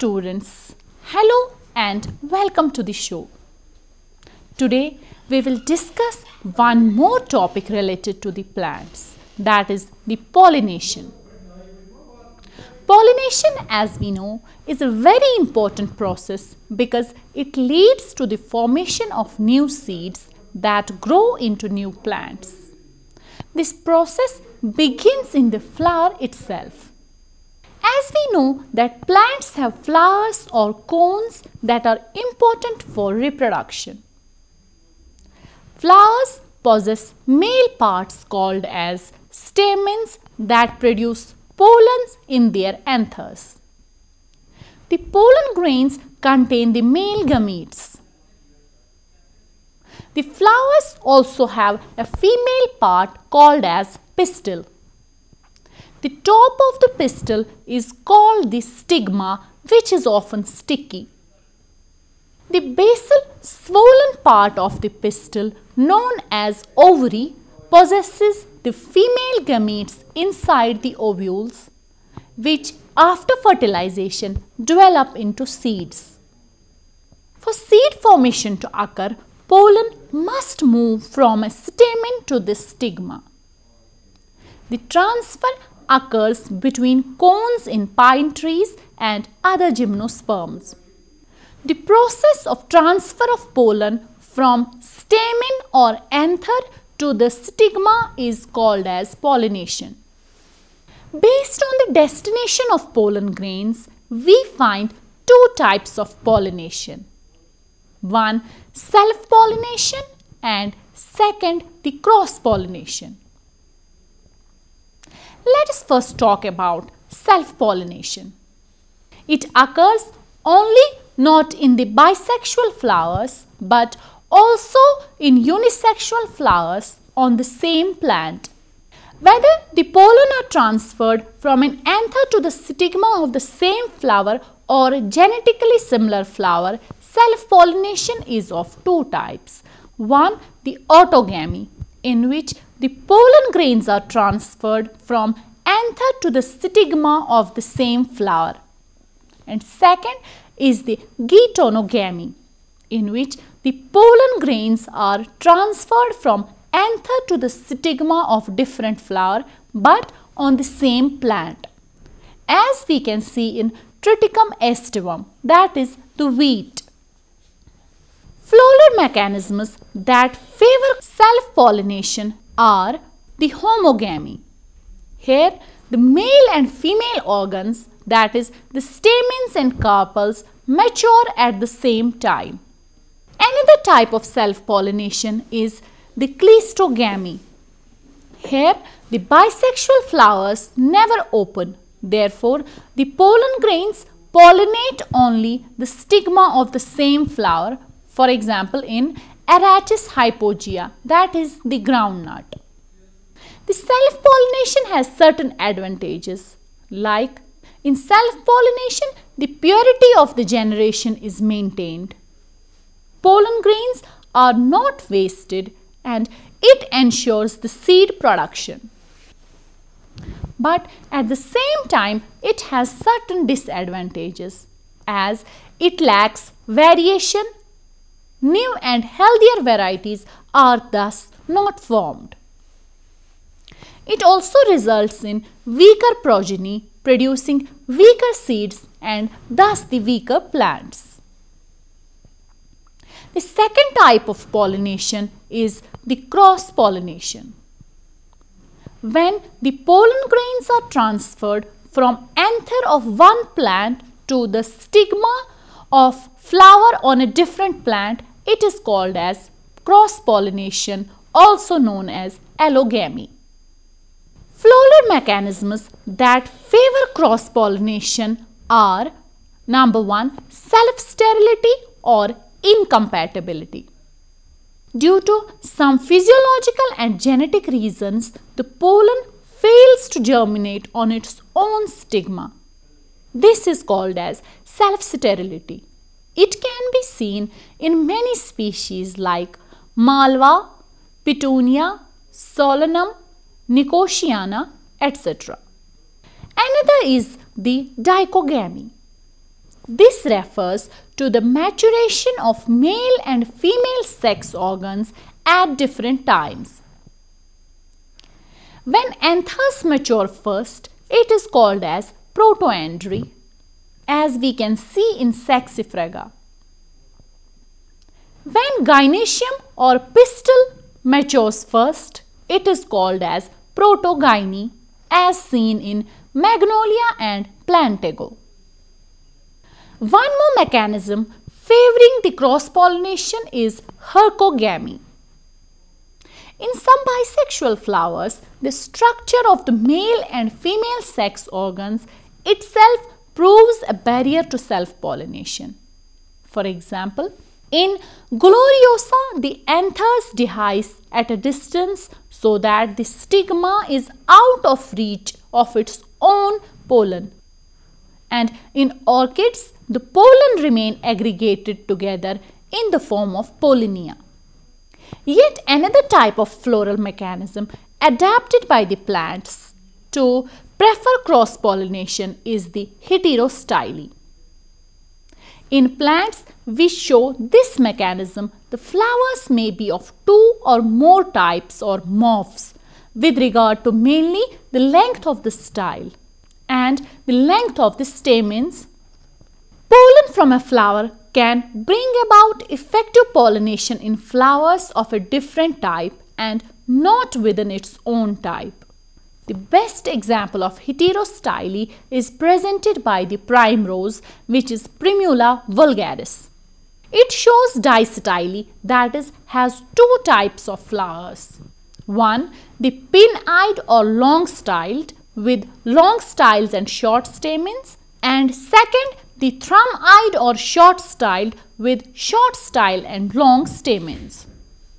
students, hello and welcome to the show. Today we will discuss one more topic related to the plants, that is the pollination. Pollination, as we know, is a very important process because it leads to the formation of new seeds that grow into new plants. This process begins in the flower itself. As we know that plants have flowers or cones that are important for reproduction. Flowers possess male parts called as stamens that produce pollens in their anthers. The pollen grains contain the male gametes. The flowers also have a female part called as pistil. The top of the pistil is called the stigma, which is often sticky. The basal swollen part of the pistil, known as ovary, possesses the female gametes inside the ovules, which after fertilization develop into seeds. For seed formation to occur, pollen must move from a stamen to the stigma. The transfer occurs between cones in pine trees and other gymnosperms. The process of transfer of pollen from stamen or anther to the stigma is called as pollination. Based on the destination of pollen grains, we find two types of pollination. One, self-pollination, and second, the cross-pollination. Let us first talk about self-pollination. It occurs only not in the bisexual flowers but also in unisexual flowers on the same plant. Whether the pollen are transferred from an anther to the stigma of the same flower or a genetically similar flower, self-pollination is of two types. One, the autogamy, in which the pollen grains are transferred from anther to the stigma of the same flower. And second is the geitonogamy, in which the pollen grains are transferred from anther to the stigma of different flower but on the same plant. As we can see in Triticum aestivum, that is the wheat. Floral mechanisms that favor self-pollination are the homogamy. Here, the male and female organs, that is the stamens and carpels, mature at the same time. Another type of self-pollination is the cleistogamy. Here, the bisexual flowers never open. Therefore, the pollen grains pollinate only the stigma of the same flower. For example, in Aratus hypogea, that is the groundnut. The self-pollination has certain advantages, like in self-pollination, the purity of the generation is maintained. Pollen grains are not wasted and it ensures the seed production. But at the same time, it has certain disadvantages as it lacks variation. New and healthier varieties are thus not formed. It also results in weaker progeny, producing weaker seeds and thus the weaker plants. The second type of pollination is the cross-pollination. When the pollen grains are transferred from anther of one plant to the stigma of flower on a different plant, it is called as cross-pollination, also known as allogamy. Floral mechanisms that favor cross-pollination are number 1, self-sterility or incompatibility. Due to some physiological and genetic reasons, the pollen fails to germinate on its own stigma. This is called as self-sterility. It can be seen in many species like Malva, Petunia, Solanum, Nicotiana, etc. Another is the dichogamy. This refers to the maturation of male and female sex organs at different times. When anthers mature first, it is called as protoandry, as we can see in Saxifraga. When gynoecium or pistil matures first, it is called as protogyny, as seen in Magnolia and Plantago. One more mechanism favoring the cross-pollination is hercogamy. In some bisexual flowers, the structure of the male and female sex organs itself proves a barrier to self-pollination. For example, in Gloriosa, the anthers dehisce at a distance so that the stigma is out of reach of its own pollen. And in orchids, the pollen remain aggregated together in the form of pollinia. Yet another type of floral mechanism adapted by the plants to prefer cross-pollination is the heterostyly. In plants which show this mechanism, the flowers may be of two or more types or morphs with regard to mainly the length of the style and the length of the stamens. Pollen from a flower can bring about effective pollination in flowers of a different type and not within its own type. The best example of heterostyly is presented by the primrose, which is Primula vulgaris. It shows distyly, that is, has two types of flowers. One, the pin-eyed or long-styled with long styles and short stamens, and second, the thrum-eyed or short-styled with short style and long stamens.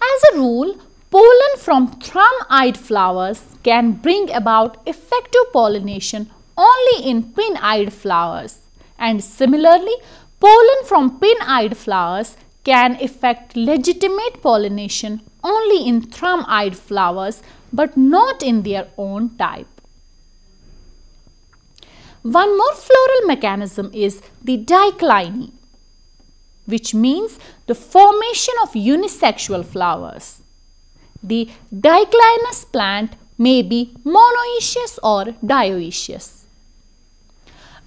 As a rule, pollen from thrum-eyed flowers can bring about effective pollination only in pin-eyed flowers, and similarly, pollen from pin-eyed flowers can effect legitimate pollination only in thrum-eyed flowers but not in their own type. One more floral mechanism is the Dykeline, which means the formation of unisexual flowers. The Dykelinous plant may be monoecious or dioecious.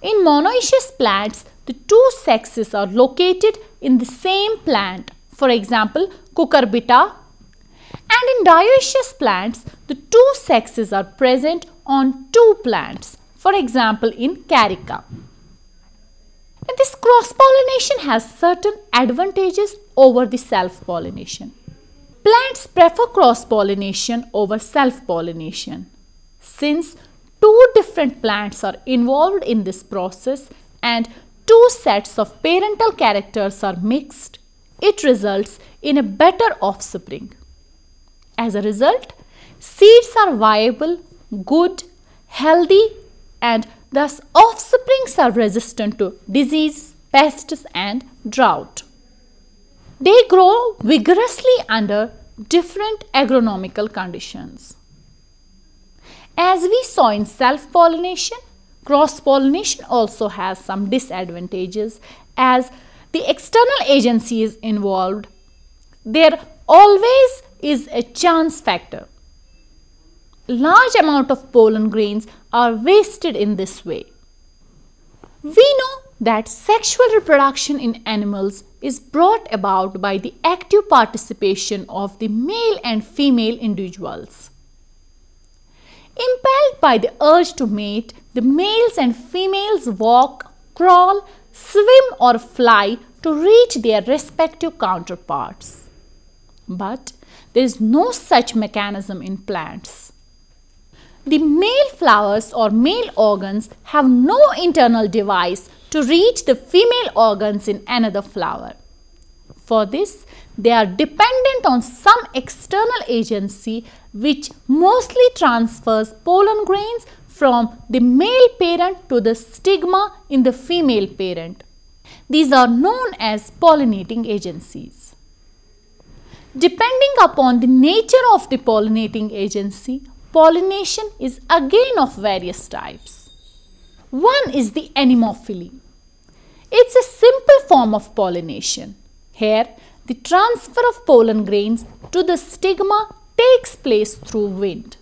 In monoecious plants, the two sexes are located in the same plant, for example, Cucurbita, and in dioecious plants, the two sexes are present on two plants, for example, in Carica. And this cross-pollination has certain advantages over the self-pollination. Plants prefer cross-pollination over self-pollination. Since two different plants are involved in this process and two sets of parental characters are mixed, it results in a better offspring. As a result, seeds are viable, good, healthy, and thus offsprings are resistant to disease, pests, and drought. They grow vigorously under different agronomical conditions. As we saw in self-pollination, cross-pollination also has some disadvantages. As the external agency is involved, there always is a chance factor. Large amount of pollen grains are wasted in this way. We know that sexual reproduction in animals is brought about by the active participation of the male and female individuals. Impelled by the urge to mate, the males and females walk, crawl, swim or fly to reach their respective counterparts. But there is no such mechanism in plants. The male flowers or male organs have no internal device to reach the female organs in another flower. For this, they are dependent on some external agency which mostly transfers pollen grains from the male parent to the stigma in the female parent. These are known as pollinating agencies. Depending upon the nature of the pollinating agency, pollination is again of various types. One is the anemophily. It's a simple form of pollination. Here, the transfer of pollen grains to the stigma takes place through wind.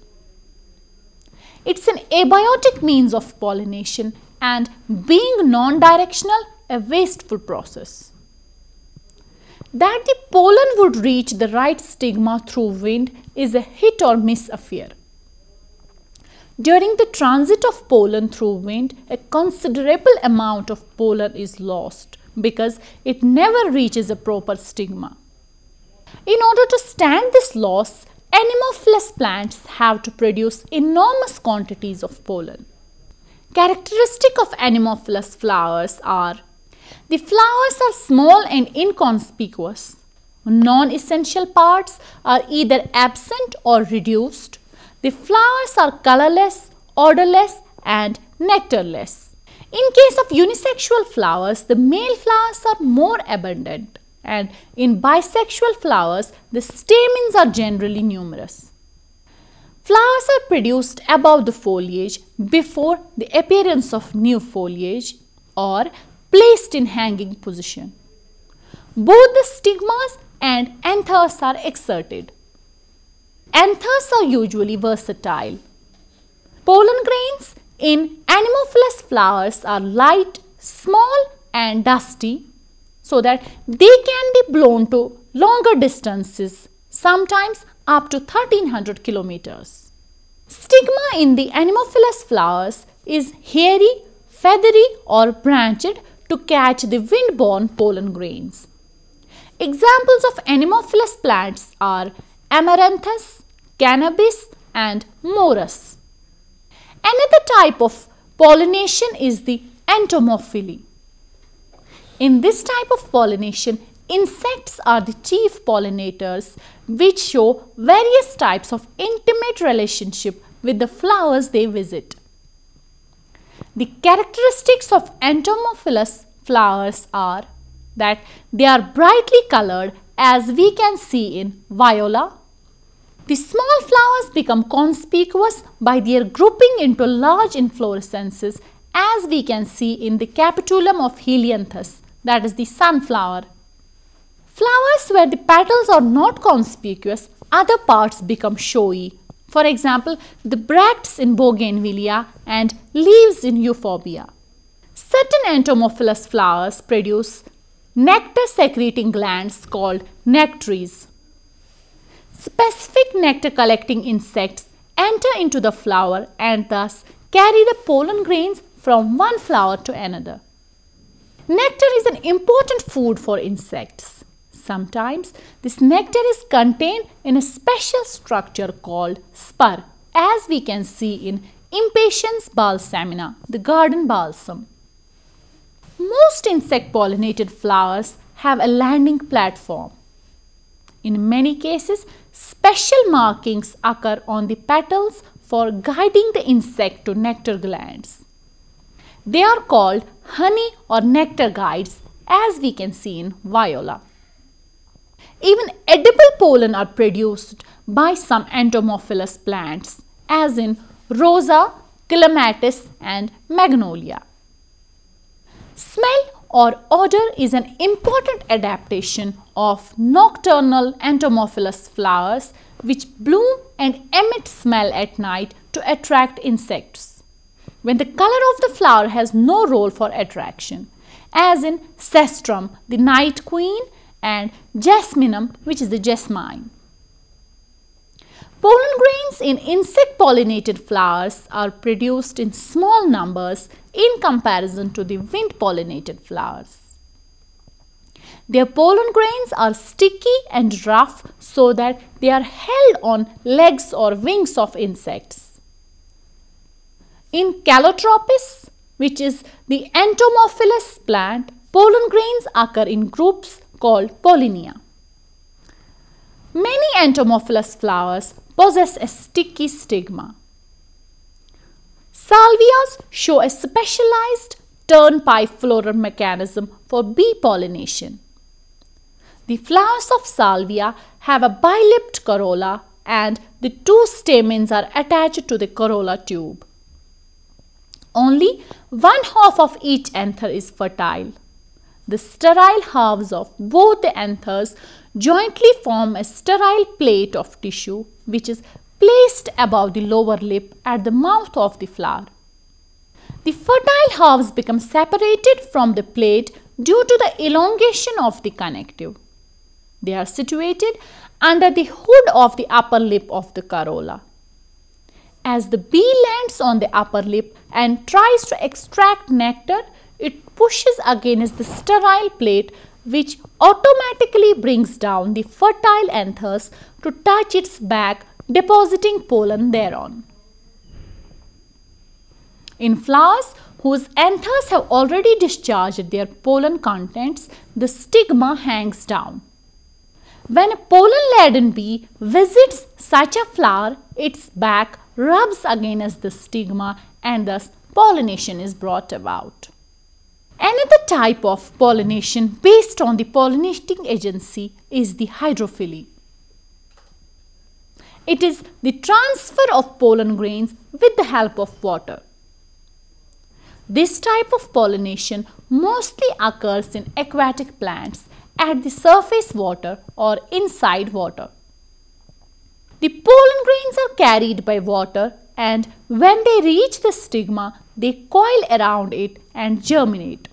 It's an abiotic means of pollination and, being non-directional, a wasteful process. That the pollen would reach the right stigma through wind is a hit or miss affair. During the transit of pollen through wind, a considerable amount of pollen is lost because it never reaches a proper stigma. In order to stand this loss, anemophilous plants have to produce enormous quantities of pollen. Characteristic of anemophilous flowers are: the flowers are small and inconspicuous. Non-essential parts are either absent or reduced. The flowers are colorless, odorless and nectarless. In case of unisexual flowers, the male flowers are more abundant, and in bisexual flowers, the stamens are generally numerous. Flowers are produced above the foliage before the appearance of new foliage or placed in hanging position. Both the stigmas and anthers are exerted. Anthers are usually versatile. Pollen grains in anemophilous flowers are light, small and dusty, so that they can be blown to longer distances, sometimes up to 1300 kilometers. Stigma in the anemophilous flowers is hairy, feathery or branched to catch the wind-borne pollen grains. Examples of anemophilous plants are amaranthus, cannabis and morus. Another type of pollination is the entomophily. In this type of pollination, insects are the chief pollinators, which show various types of intimate relationship with the flowers they visit. The characteristics of entomophilous flowers are that they are brightly colored, as we can see in viola. The small flowers become conspicuous by their grouping into large inflorescences, as we can see in the capitulum of helianthus, that is the sunflower. Flowers where the petals are not conspicuous, other parts become showy. For example, the bracts in bougainvillea and leaves in euphorbia. Certain entomophilous flowers produce nectar-secreting glands called nectaries. Specific nectar-collecting insects enter into the flower and thus carry the pollen grains from one flower to another. Nectar is an important food for insects. Sometimes this nectar is contained in a special structure called spur, as we can see in Impatiens balsamina, the garden balsam. Most insect pollinated flowers have a landing platform. In many cases, special markings occur on the petals for guiding the insect to nectar glands. They are called honey or nectar guides, as we can see in viola. Even edible pollen are produced by some entomophilous plants, as in rosa, clematis and magnolia. Smell or odor is an important adaptation of nocturnal entomophilous flowers, which bloom and emit smell at night to attract insects, when the color of the flower has no role for attraction, as in cestrum, the night queen, and jasminum, which is the jasmine. Pollen grains in insect pollinated flowers are produced in small numbers in comparison to the wind pollinated flowers. Their pollen grains are sticky and rough, so that they are held on legs or wings of insects. In Calotropis, which is the entomophilous plant, pollen grains occur in groups called pollinia. Many entomophilous flowers possess a sticky stigma. Salvias show a specialized turnpike floral mechanism for bee pollination. The flowers of salvia have a bilipped corolla and the two stamens are attached to the corolla tube. Only one half of each anther is fertile. The sterile halves of both the anthers jointly form a sterile plate of tissue which is placed above the lower lip at the mouth of the flower. The fertile halves become separated from the plate due to the elongation of the connective. They are situated under the hood of the upper lip of the corolla. As the bee lands on the upper lip and tries to extract nectar, it pushes against the sterile plate, which automatically brings down the fertile anthers to touch its back, depositing pollen thereon. In flowers whose anthers have already discharged their pollen contents, the stigma hangs down. When a pollen-laden bee visits such a flower, its back rubs against the stigma and thus pollination is brought about. Another type of pollination based on the pollinating agency is the hydrophily. It is the transfer of pollen grains with the help of water. This type of pollination mostly occurs in aquatic plants at the surface water or inside water. The pollen grains are carried by water, and when they reach the stigma, they coil around it and germinate.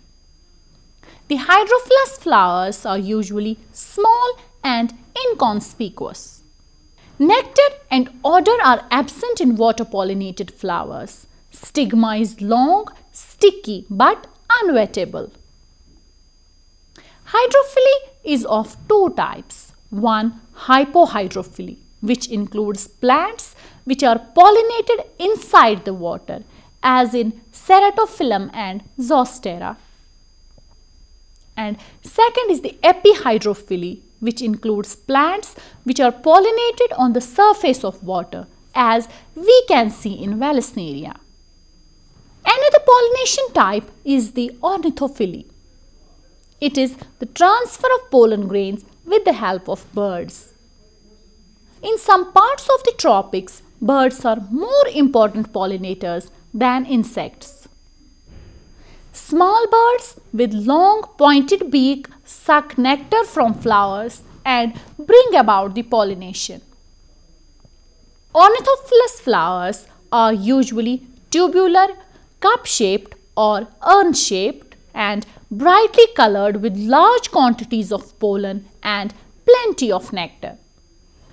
The hydrophilous flowers are usually small and inconspicuous. Nectar and odor are absent in water-pollinated flowers. Stigma is long, sticky but unwettable. Hydrophily is of two types. One, hypohydrophily, which includes plants which are pollinated inside the water, as in Ceratophyllum and Zostera. And second is the epihydrophily, which includes plants which are pollinated on the surface of water, as we can see in Vallisneria. Another pollination type is the ornithophily. It is the transfer of pollen grains with the help of birds. In some parts of the tropics, birds are more important pollinators than insects. Small birds with long pointed beak suck nectar from flowers and bring about the pollination. Ornithophilous flowers are usually tubular, cup-shaped or urn-shaped and brightly colored with large quantities of pollen and plenty of nectar.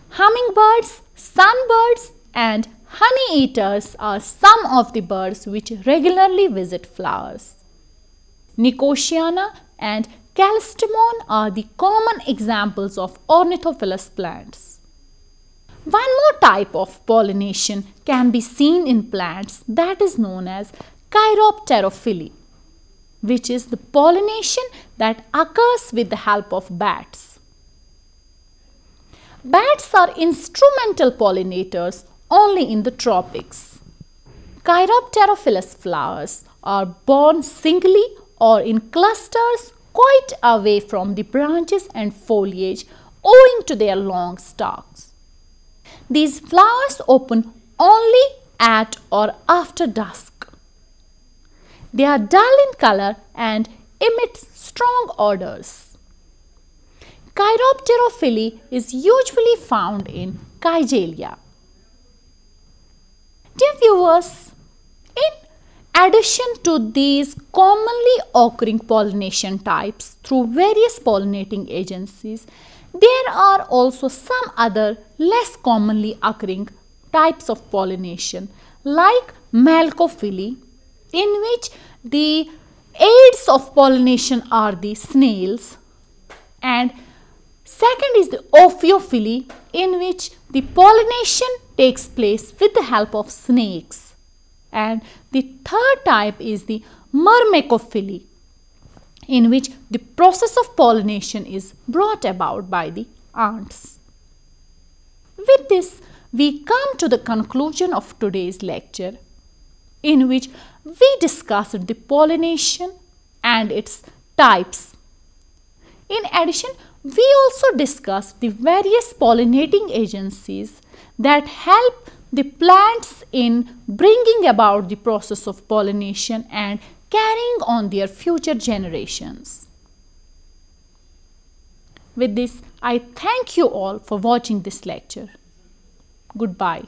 Hummingbirds, sunbirds and honey eaters are some of the birds which regularly visit flowers. Nicotiana and Calstemon are the common examples of ornithophilous plants. One more type of pollination can be seen in plants, that is known as chiropterophily, which is the pollination that occurs with the help of bats. Bats are instrumental pollinators only in the tropics. Chiropterophilous flowers are borne singly or in clusters quite away from the branches and foliage owing to their long stalks. These flowers open only at or after dusk. They are dull in color and emit strong odors. Chiropterophily is usually found in Kigelia. Dear viewers, in addition to these commonly occurring pollination types through various pollinating agencies, there are also some other less commonly occurring types of pollination like malcophily, in which the aids of pollination are the snails, and second is the ophiophily, in which the pollination takes place with the help of snakes, and the third type is the myrmecophily, in which the process of pollination is brought about by the ants. With this, we come to the conclusion of today's lecture, in which we discussed the pollination and its types. In addition, we also discussed the various pollinating agencies that help the plants in bringing about the process of pollination and carrying on their future generations. With this, I thank you all for watching this lecture. Goodbye.